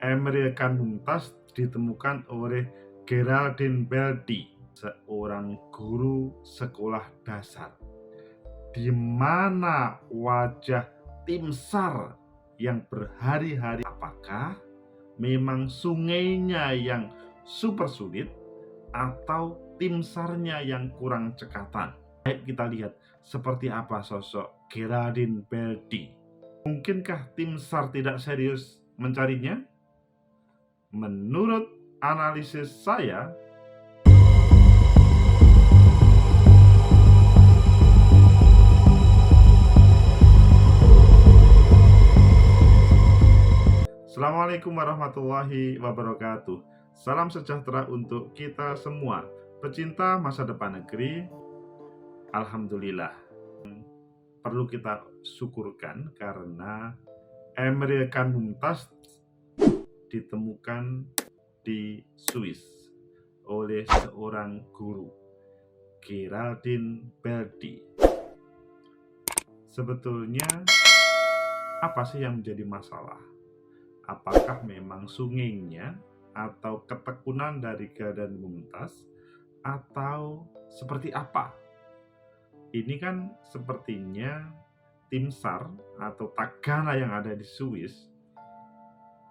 Emeril Khan Mumtaz ditemukan oleh Geraldine Beldi, seorang guru sekolah dasar, di mana wajah tim SAR yang berhari-hari. Apakah memang sungainya yang super sulit atau tim SAR-nya yang kurang cekatan? Baik, kita lihat seperti apa sosok Geraldine Beldi. Mungkinkah tim SAR tidak serius mencarinya? Menurut analisis saya, Assalamualaikum warahmatullahi wabarakatuh. Salam sejahtera untuk kita semua, pecinta masa depan negeri. Alhamdulillah, perlu kita syukurkan karena Emeril Khan Mumtaz ditemukan di Swiss oleh seorang guru, Geraldine Beldi. Sebetulnya apa sih yang menjadi masalah? Apakah memang sungainya atau ketekunan dari Geraldine Mumtaz atau seperti apa? Ini kan sepertinya tim SAR atau Tagana yang ada di Swiss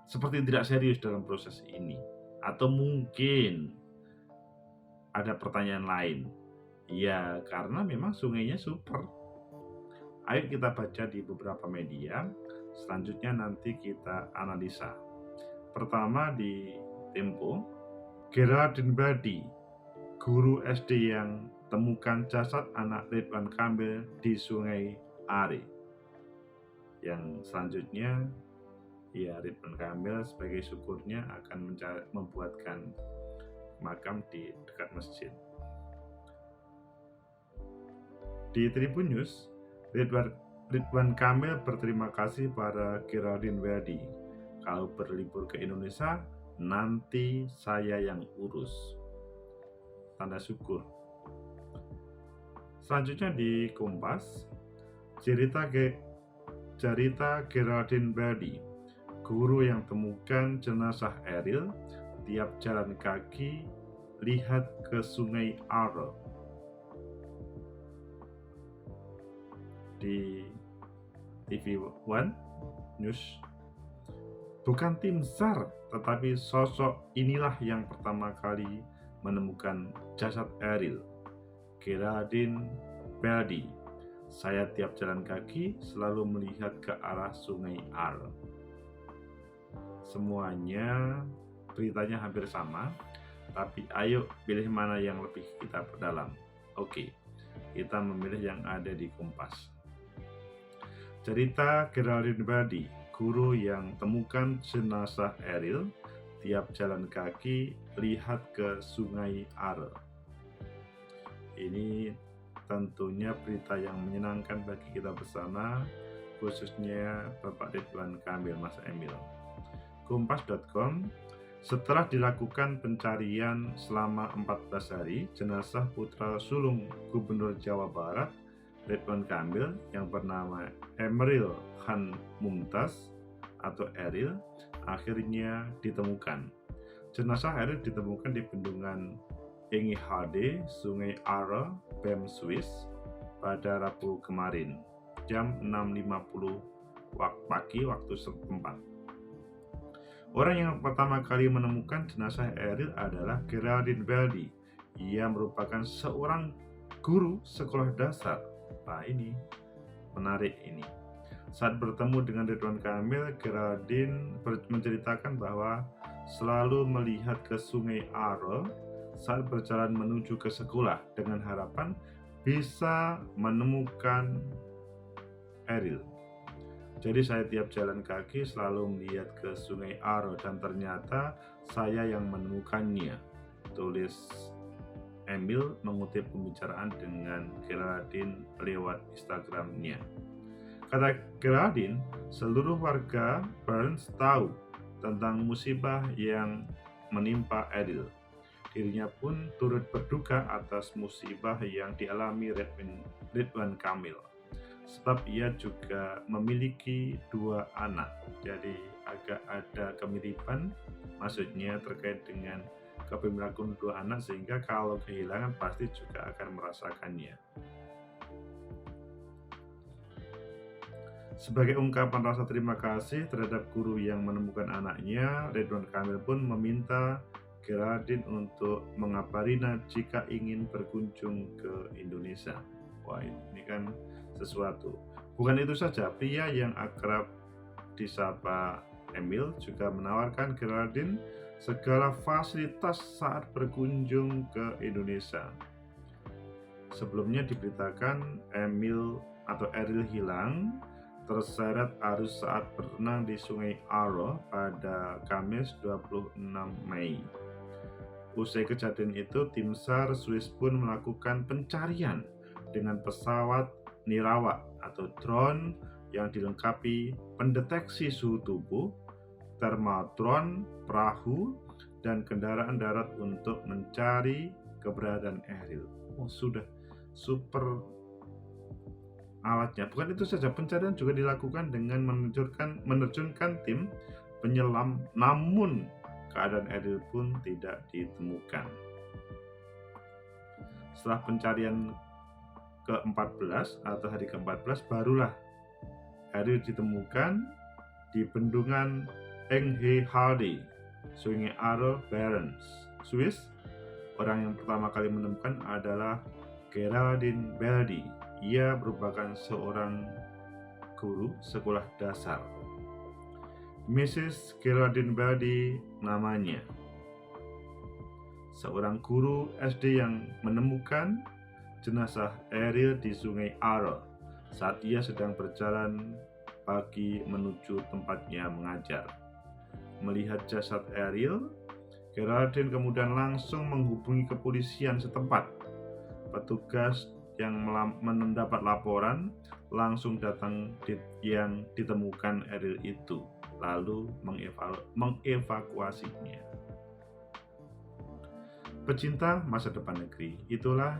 seperti tidak serius dalam proses ini. Atau mungkin ada pertanyaan lain. Ya, karena memang sungainya super. Ayo kita baca di beberapa media. Selanjutnya nanti kita analisa. Pertama di Tempo, Geraldine Beldi, guru SD yang temukan jasad anak Ridwan Kamil di Sungai Are. Yang selanjutnya, ya, Ridwan Kamil sebagai syukurnya akan membuatkan makam di dekat masjid. Di Tribun News, Ridwan Kamil berterima kasih pada Geraldine Beldi. Kalau berlibur ke Indonesia, nanti saya yang urus. Tanda syukur. Selanjutnya di Kompas, cerita Geraldine Beldi, guru yang temukan jenazah Eril, tiap jalan kaki lihat ke Sungai Are. Di TV One News, bukan tim SAR, tetapi sosok inilah yang pertama kali menemukan jasad Eril, Geraldine Beldi. Saya tiap jalan kaki selalu melihat ke arah Sungai Are. Semuanya beritanya hampir sama, tapi ayo pilih mana yang lebih kita perdalam. Oke, kita memilih yang ada di Kompas. Cerita Geraldine Beldi, guru yang temukan jenazah Eril, tiap jalan kaki lihat ke Sungai Are. Ini tentunya berita yang menyenangkan bagi kita bersama, khususnya Bapak Ridwan Kamil, Mas Emil. Kompas.com, setelah dilakukan pencarian selama 14 hari, jenazah putra sulung Gubernur Jawa Barat Ridwan Kamil yang bernama Emeril Khan Mumtaz atau Eril akhirnya ditemukan. Jenazah Eril ditemukan di bendungan Enschede, Sungai Are, BEM Swiss pada Rabu kemarin, jam 6.50 pagi waktu setempat. Orang yang pertama kali menemukan jenazah Eril adalah Geraldine Beldi. Ia merupakan seorang guru sekolah dasar. Nah, ini menarik ini. Saat bertemu dengan Ridwan Kamil, Geraldine menceritakan bahwa selalu melihat ke Sungai Are saat berjalan menuju ke sekolah dengan harapan bisa menemukan Eril. Jadi saya tiap jalan kaki selalu melihat ke Sungai Are dan ternyata saya yang menemukannya, tulis Emil mengutip pembicaraan dengan Geraldine lewat Instagramnya. Kata Geraldine, seluruh warga Burns tahu tentang musibah yang menimpa Eril. Dirinya pun turut berduka atas musibah yang dialami Ridwan Kamil, sebab ia juga memiliki 2 anak. Jadi agak ada kemiripan, maksudnya terkait dengan kepemilikan kedua anak, sehingga kalau kehilangan pasti juga akan merasakannya. Sebagai ungkapan rasa terima kasih terhadap guru yang menemukan anaknya, Ridwan Kamil pun meminta Geraldine untuk mengabarinya jika ingin berkunjung ke Indonesia. Wah, ini kan sesuatu. Bukan itu saja, pria yang akrab disapa Emil juga menawarkan Geraldine segala fasilitas saat berkunjung ke Indonesia. Sebelumnya diberitakan Emil atau Eril hilang terseret arus saat berenang di Sungai Aro pada Kamis 26 Mei. Usai kejadian itu, tim SAR Swiss pun melakukan pencarian dengan pesawat nirawak atau drone yang dilengkapi pendeteksi suhu tubuh, thermal drone, perahu, dan kendaraan darat untuk mencari keberadaan Eril. Oh, sudah super alatnya. Bukan itu saja, pencarian juga dilakukan dengan menerjunkan tim penyelam, namun keadaan Eril pun tidak ditemukan. Setelah pencarian ke-14 atau hari ke-14, barulah Eril ditemukan di bendungan Enghehalde, Sungai Aro, Barents, Swiss. Orang yang pertama kali menemukan adalah Geraldine Beldi. Ia merupakan seorang guru sekolah dasar. Mrs. Geraldine Beldi namanya. Seorang guru SD yang menemukan jenazah Eril di Sungai Aro saat ia sedang berjalan pagi menuju tempatnya mengajar. Melihat jasad Eril, Geraldine kemudian langsung menghubungi kepolisian setempat. Petugas yang mendapat laporan langsung datang yang ditemukan Eril itu, lalu mengevakuasinya. Pecinta masa depan negeri, itulah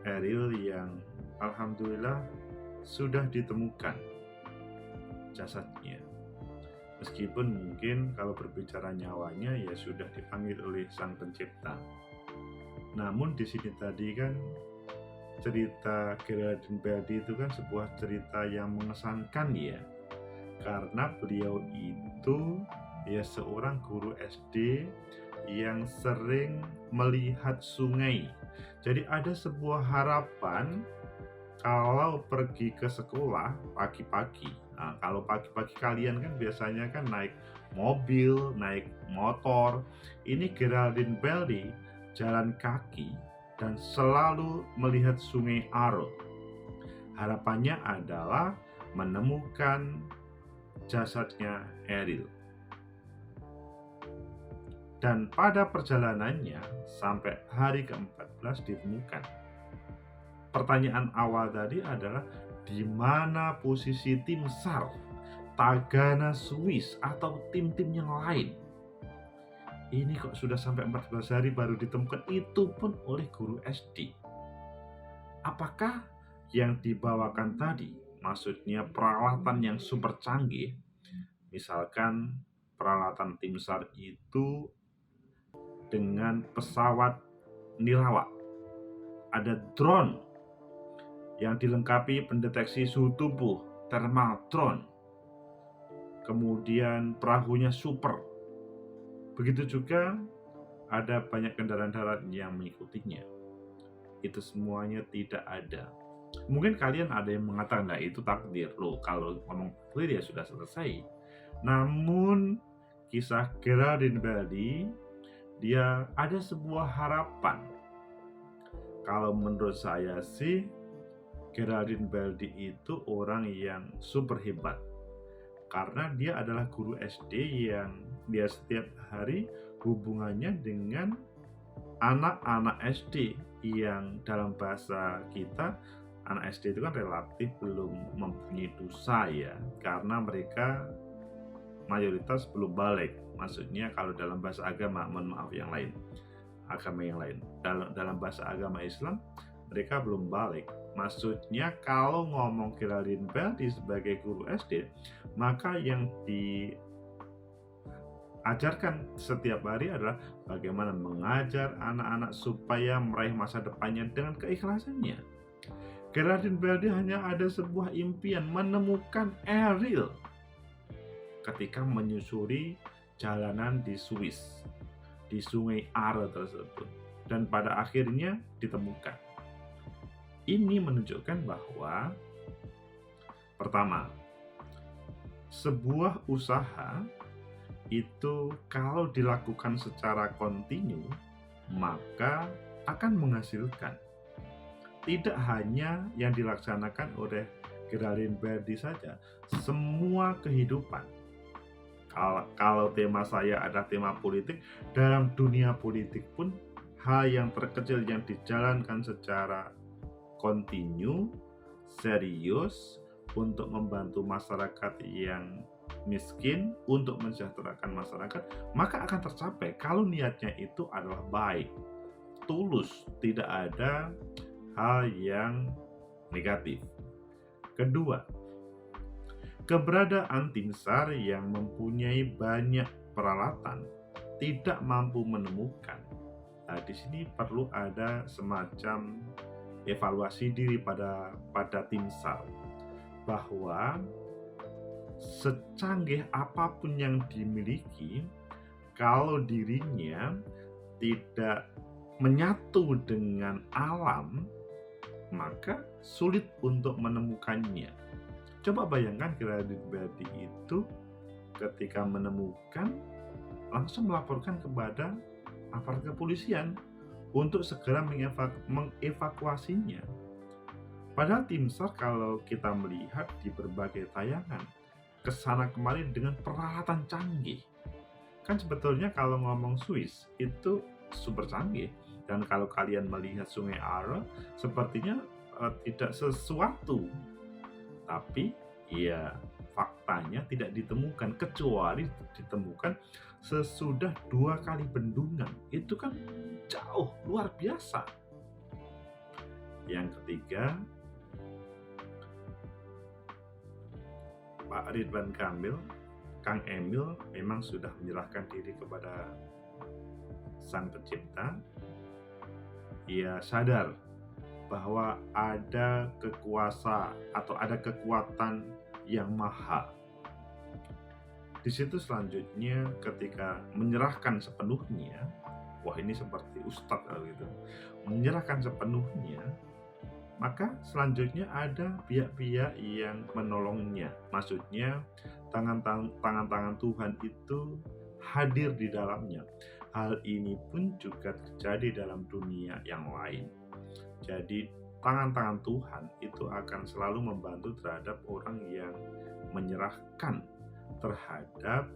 Eril yang alhamdulillah sudah ditemukan jasadnya. Meskipun mungkin kalau berbicara nyawanya ya sudah dipanggil oleh Sang Pencipta. Namun di sini tadi kan cerita Geraldine Beldi itu kan sebuah cerita yang mengesankan ya, karena beliau itu ya seorang guru SD yang sering melihat sungai. Jadi ada sebuah harapan kalau pergi ke sekolah pagi-pagi. Nah, kalau pagi-pagi kalian kan biasanya kan naik mobil, naik motor. Ini Geraldine Beldi jalan kaki dan selalu melihat Sungai Aro. Harapannya adalah menemukan jasadnya Eril. Dan pada perjalanannya sampai hari ke-14 ditemukan. Pertanyaan awal tadi adalah di mana posisi tim SAR, Tagana Swiss atau tim-tim yang lain? Ini kok sudah sampai 14 hari baru ditemukan, itu pun oleh guru SD. Apakah yang dibawakan tadi, maksudnya peralatan yang super canggih, misalkan peralatan tim SAR itu dengan pesawat nirawak, ada drone yang dilengkapi pendeteksi suhu tubuh, thermal drone, kemudian perahunya super. Begitu juga ada banyak kendaraan darat yang mengikutinya. Itu semuanya tidak ada. Mungkin kalian ada yang mengatakan, nah itu takdir loh, kalau ngomong takdir ya sudah selesai. Namun kisah Geraldine Beldi, dia ada sebuah harapan. Kalau menurut saya sih, Geraldine Beldi itu orang yang super hebat. Karena dia adalah guru SD yang dia setiap hari hubungannya dengan anak-anak SD yang dalam bahasa kita, anak SD itu kan relatif belum mempunyai dosa ya, karena mereka mayoritas belum balik. Maksudnya kalau dalam bahasa agama, mohon maaf yang lain, agama yang lain, dalam bahasa agama Islam mereka belum balik. Maksudnya kalau ngomong Geraldine Beldi sebagai guru SD, maka yang ajarkan setiap hari adalah bagaimana mengajar anak-anak supaya meraih masa depannya dengan keikhlasannya. Geraldine Beldi hanya ada sebuah impian, menemukan Ariel ketika menyusuri jalanan di Swiss, di sungai Are tersebut, dan pada akhirnya ditemukan. Ini menunjukkan bahwa pertama, sebuah usaha itu kalau dilakukan secara kontinu maka akan menghasilkan. Tidak hanya yang dilaksanakan oleh Geraldine Beldi saja, semua kehidupan. Kalau tema saya adalah tema politik, dalam dunia politik pun hal yang terkecil yang dijalankan secara kontinu, serius untuk membantu masyarakat yang miskin, untuk mensejahterakan masyarakat, maka akan tercapai kalau niatnya itu adalah baik, tulus, tidak ada hal yang negatif. Kedua, keberadaan tim SAR yang mempunyai banyak peralatan tidak mampu menemukan. Nah, di sini perlu ada semacam evaluasi diri pada tim SAR, bahwa secanggih apapun yang dimiliki, kalau dirinya tidak menyatu dengan alam, maka sulit untuk menemukannya. Coba bayangkan Geraldine Beldi itu ketika menemukan langsung melaporkan kepada aparat kepolisian untuk segera mengevakuasinya. Padahal tim SAR kalau kita melihat di berbagai tayangan kesana kemari dengan peralatan canggih. Kan sebetulnya kalau ngomong Swiss itu super canggih, dan kalau kalian melihat sungai Are sepertinya tidak sesuatu, tapi ya faktanya tidak ditemukan, kecuali ditemukan sesudah 2 kali bendungan. Itu kan jauh luar biasa. Yang ketiga, Pak Ridwan Kamil, Kang Emil memang sudah menyerahkan diri kepada Sang Pencipta. Ia sadar bahwa ada kekuasa atau ada kekuatan yang maha. Di situ selanjutnya ketika menyerahkan sepenuhnya, wah ini seperti ustadz gitu, menyerahkan sepenuhnya, maka selanjutnya ada pihak-pihak yang menolongnya. Maksudnya tangan-tangan Tuhan itu hadir di dalamnya. Hal ini pun juga terjadi dalam dunia yang lain. Jadi tangan-tangan Tuhan itu akan selalu membantu terhadap orang yang menyerahkan terhadap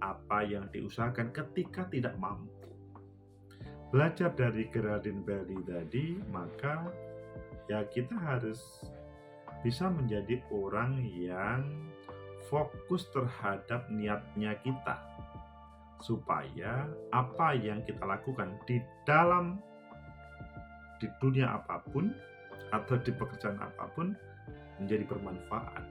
apa yang diusahakan ketika tidak mampu. Belajar dari Geraldine Beldi tadi, maka ya kita harus bisa menjadi orang yang fokus terhadap niatnya kita, supaya apa yang kita lakukan di dunia apapun atau di pekerjaan apapun menjadi bermanfaat.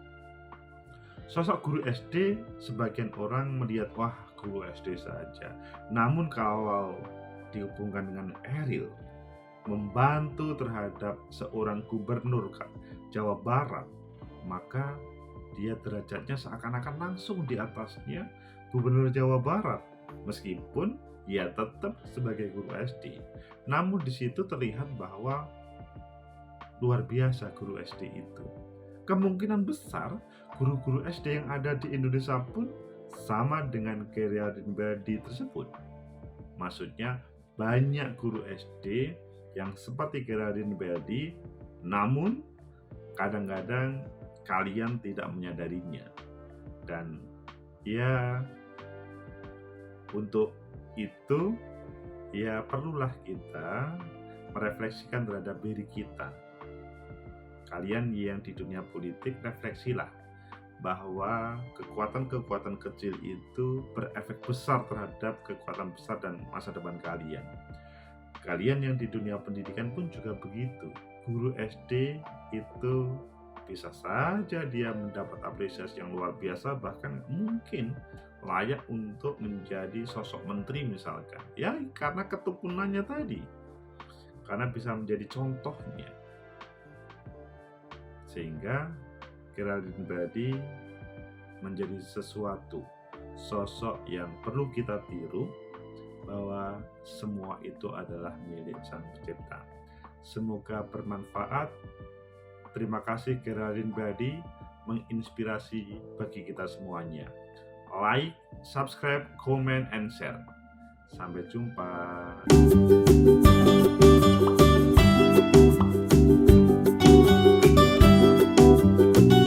Sosok guru SD, sebagian orang melihat, wah guru SD saja. Namun kalau dihubungkan dengan Ariel, membantu terhadap seorang gubernur Jawa Barat, maka dia derajatnya seakan-akan langsung di atasnya gubernur Jawa Barat, meskipun ia tetap sebagai guru SD. Namun di situ terlihat bahwa luar biasa guru SD itu. Kemungkinan besar guru-guru SD yang ada di Indonesia pun sama dengan Geraldine Beldi tersebut. Maksudnya banyak guru SD yang seperti Geraldine Beldi, namun kadang-kadang kalian tidak menyadarinya. Dan ya untuk itu ya perlulah kita merefleksikan terhadap diri kita. Kalian yang di dunia politik, refleksilah bahwa kekuatan-kekuatan kecil itu berefek besar terhadap kekuatan besar dan masa depan kalian. Kalian yang di dunia pendidikan pun juga begitu. Guru SD itu bisa saja dia mendapat apresiasi yang luar biasa, bahkan mungkin layak untuk menjadi sosok menteri misalkan. Ya karena ketekunannya tadi, karena bisa menjadi contohnya. Sehingga Geraldine Brady menjadi sesuatu sosok yang perlu kita tiru, bahwa semua itu adalah milik Sang Pencipta. Semoga bermanfaat. Terima kasih Geraldine Brady, menginspirasi bagi kita semuanya. Like, subscribe, comment, and share. Sampai jumpa.